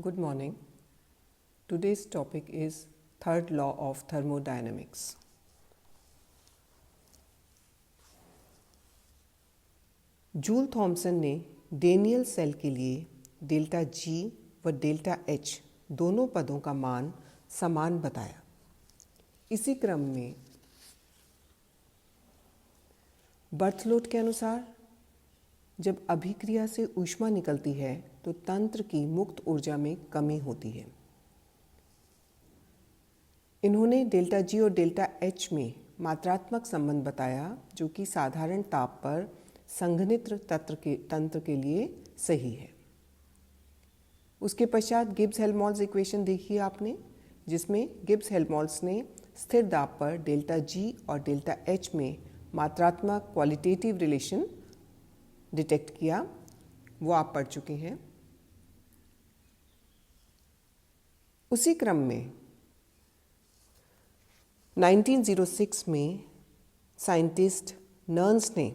Good morning. Today's topic is third law of thermodynamics. Joule Thomson ने Daniell cell के लिए delta G व delta H दोनों पदों का मान समान बताया। इसी क्रम में बर्थलोट के अनुसार जब अभिक्रिया से ऊष्मा निकलती है तो तंत्र की मुक्त ऊर्जा में कमी होती है। इन्होंने डेल्टा जी और डेल्टा एच में मात्रात्मक संबंध बताया जो कि साधारण ताप पर संघनित्र तंत्र के लिए सही है। उसके पश्चात गिब्स हेल्महोल्ट्ज़ इक्वेशन देखी आपने, जिसमें गिब्स हेल्महोल्ट्ज़ ने स्थिर दाब पर डेल्टा जी और डेल्टा एच में मात्रात्मक क्वालिटेटिव रिलेशन डिटेक्ट किया, वो आप पढ़ चुके हैं। उसी क्रम में 1906 में साइंटिस्ट नर्न्स ने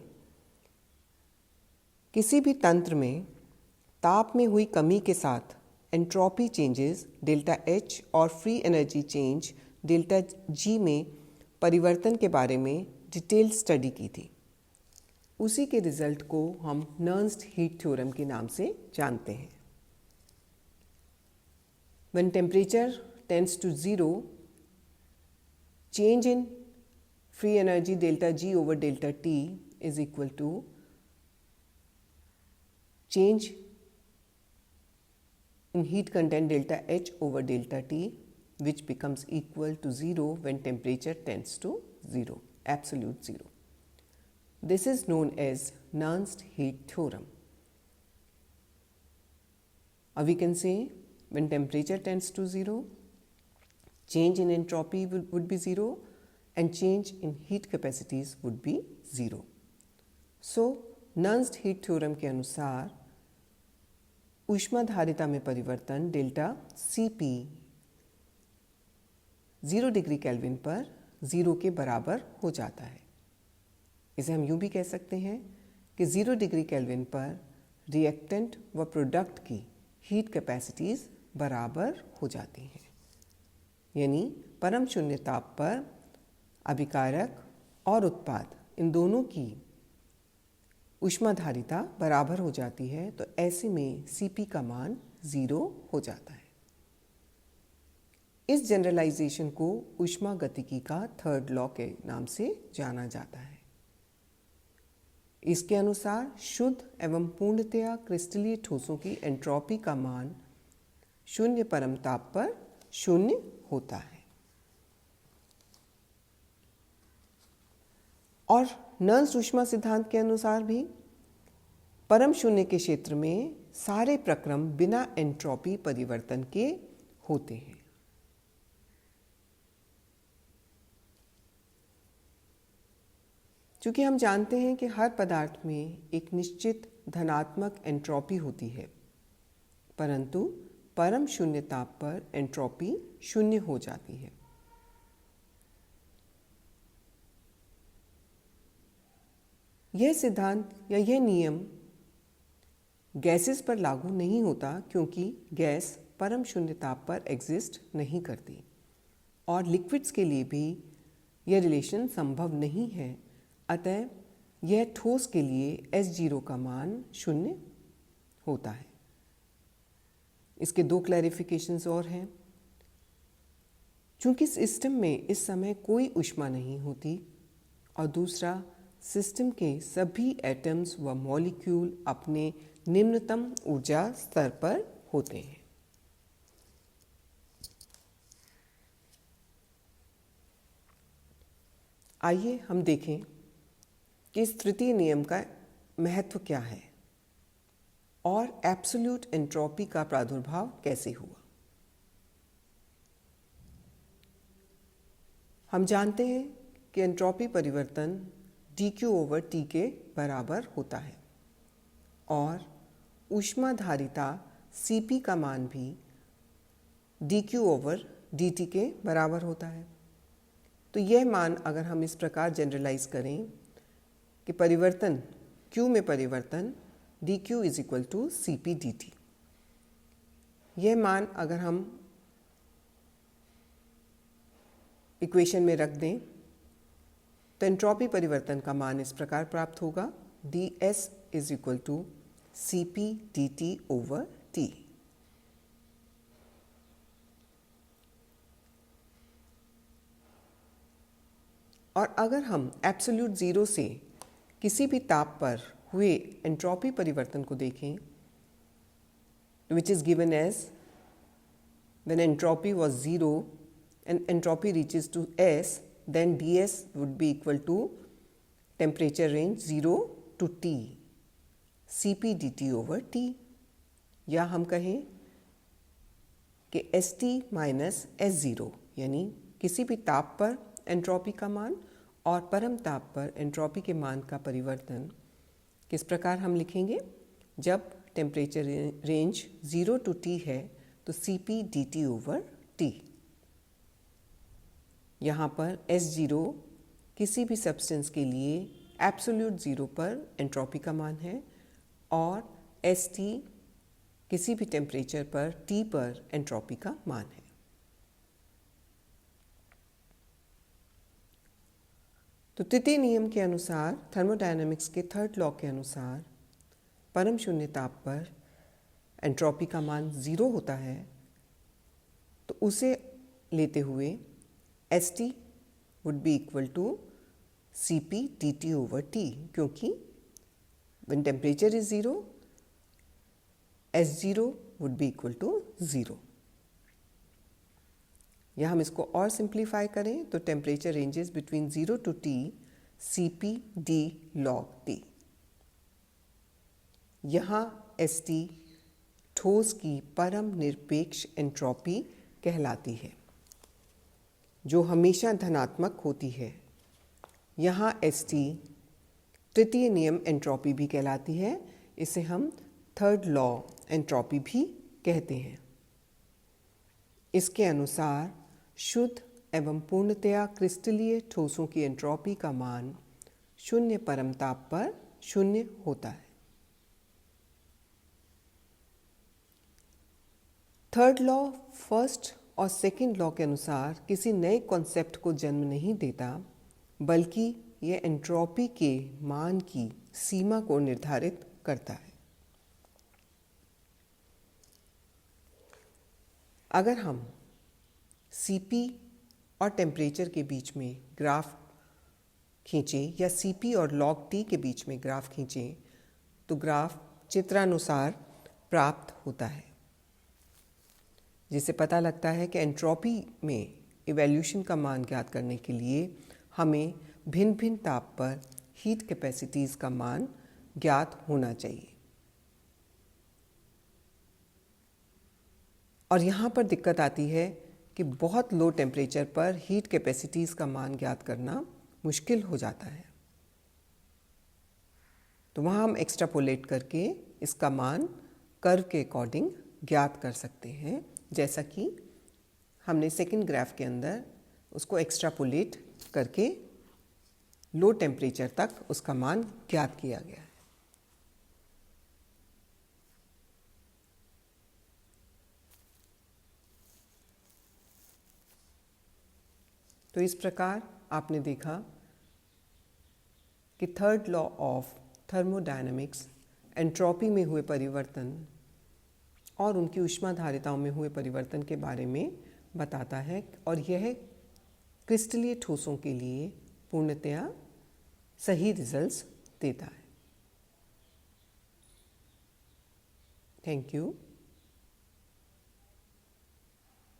किसी भी तंत्र में ताप में हुई कमी के साथ एंट्रोपी चेंजेस डेल्टा एच और free energy change delta G में परिवर्तन के बारे में डिटेल्ड स्टडी की थी। उसी के रिजल्ट को हम नर्न्स हीट थ्योरम के नाम से जानते हैं। When temperature tends to 0, change in free energy delta G over delta T is equal to change in heat content delta H over delta T, which becomes equal to 0 when temperature tends to 0, absolute 0. This is known as Nernst heat theorem. Or we can say when temperature tends to 0, change in entropy would be 0 and change in heat capacities would be 0. So, Nernst heat theorem के अनुसार ऊष्माधारिता में परिवर्तन delta Cp 0 degree kelvin पर 0 के बराबर हो जाता है। इसे हम यूँ भी कह सकते हैं कि 0 डिग्री केल्विन पर रिएक्टेंट व प्रोडक्ट की हीट कैपेसिटीज़ बराबर हो जाती हैं, यानी परम शून्य ताप पर अभिकारक और उत्पाद इन दोनों की ऊष्माधारिता बराबर हो जाती है। तो ऐसे में Cp का मान 0 हो जाता है। इस जनरलाइजेशन को ऊष्मागतिकी का थर्ड लॉ के नाम से जाना जाता है। इसके अनुसार शुद्ध एवं पूर्णतया क्रिस्टलीय ठोसों की एंट्रोपी का मान शून्य परम ताप पर शून्य होता है। और नर्न्स ऊष्मा सिद्धांत के अनुसार भी परम शून्य के क्षेत्र में सारे प्रक्रम बिना एंट्रोपी परिवर्तन के होते हैं। चूँकि हम जानते हैं कि हर पदार्थ में एक निश्चित धनात्मक एंट्रोपी होती है, परंतु परम शून्य ताप पर एंट्रोपी शून्य हो जाती है। यह सिद्धांत या यह नियम गैसेस पर लागू नहीं होता, क्योंकि गैस परम शून्य ताप पर एग्जिस्ट नहीं करती और लिक्विड्स के लिए भी यह रिलेशन संभव नहीं है। अतः यह ठोस के लिए S0 का मान शून्य होता है। इसके दो क्लैरिफिकेशंस और हैं। चूंकि सिस्टम में इस समय कोई ऊष्मा नहीं होती और दूसरा सिस्टम के सभी एटम्स व मॉलिक्यूल अपने निम्नतम ऊर्जा स्तर पर होते हैं। आइए हम देखें कि इस तृतीय नियम का महत्व क्या है और एब्सोल्यूट एंट्रोपी का प्रादुर्भाव कैसे हुआ। हम जानते हैं कि एंट्रोपी परिवर्तन dQ over T के बराबर होता है और ऊष्माधारिता Cp का मान भी dQ over dt के बराबर होता है। तो यह मान अगर हम इस प्रकार जनरलाइज करें कि परिवर्तन Q में परिवर्तन dQ is equal to Cp dt। यह मान अगर हम इक्वेशन में रख दें तो एंट्रोपी परिवर्तन का मान इस प्रकार प्राप्त होगा, ds is equal to Cp dt over T। और अगर हम एब्सोल्यूट ज़ीरो से किसी भी ताप पर हुए एंट्रोपी परिवर्तन को देखें, which is given as when entropy was 0 and entropy reaches to S, then ds would be equal to temperature range 0 to T Cp dt over T। या हम कहें कि St माइनस S0 यानी किसी भी ताप पर एंट्रोपी का मान और परम ताप पर एंट्रोपी के मान का परिवर्तन किस प्रकार हम लिखेंगे, जब टेम्परेचर रेंज 0 टू T है तो Cp dt ओवर T। यहाँ पर S0 किसी भी सब्सटेंस के लिए एब्सोल्यूट ज़ीरो पर एंट्रोपी का मान है और St किसी भी टेम्परेचर पर T पर एंट्रोपी का मान है। तो तृतीय नियम के अनुसार, थर्मोडायनामिक्स के थर्ड लॉ के अनुसार, परम शून्य ताप पर एंट्रोपी का मान 0 होता है, तो उसे लेते हुए St would be equal to Cp dt over T, क्योंकि when temperature is 0, S0 would be equal to 0। या हम इसको और सिंप्लीफाई करें तो temperature ranges between 0 to T Cp d log T। यहाँ St ठोस की परम निरपेक्ष एंट्रोपी कहलाती है, जो हमेशा धनात्मक होती है। यहाँ St तृतीय नियम एंट्रोपी भी कहलाती है, इसे हम थर्ड लॉ एंट्रोपी भी कहते हैं। इसके अनुसार शुद्ध एवं पूर्णतया क्रिस्टलीय ठोसों की एंट्रोपी का मान शून्य परम ताप पर शून्य होता है। थर्ड लॉ फर्स्ट और सेकंड लॉ के अनुसार किसी नए कॉन्सेप्ट को जन्म नहीं देता, बल्कि यह एंट्रोपी के मान की सीमा को निर्धारित करता है। अगर हम Cp और टेम्परेचर के बीच में ग्राफ खींचें या Cp और log T के बीच में ग्राफ खींचें तो ग्राफ चित्रानुसार प्राप्त होता है, जिससे पता लगता है कि एंट्रोपी में इवैल्यूएशन का मान ज्ञात करने के लिए हमें भिन्न भिन्न ताप पर हीट कैपेसिटीज़ का मान ज्ञात होना चाहिए। और यहाँ पर दिक्कत आती है कि बहुत लो टेम्परेचर पर हीट कैपेसिटीज़ का मान ज्ञात करना मुश्किल हो जाता है, तो वहाँ हम एक्स्ट्रापोलेट करके इसका मान कर्व के अकॉर्डिंग ज्ञात कर सकते हैं, जैसा कि हमने सेकंड ग्राफ के अंदर उसको एक्स्ट्रापोलेट करके लो टेम्परेचर तक उसका मान ज्ञात किया गया है। तो इस प्रकार आपने देखा कि third law of thermodynamics entropy में हुए परिवर्तन और उनकी ऊष्माधारिताओं में हुए परिवर्तन के बारे में बताता है, और यह क्रिस्टलीय ठोसों के लिए पूर्णतया सही रिजल्ट्स देता है। Thank you.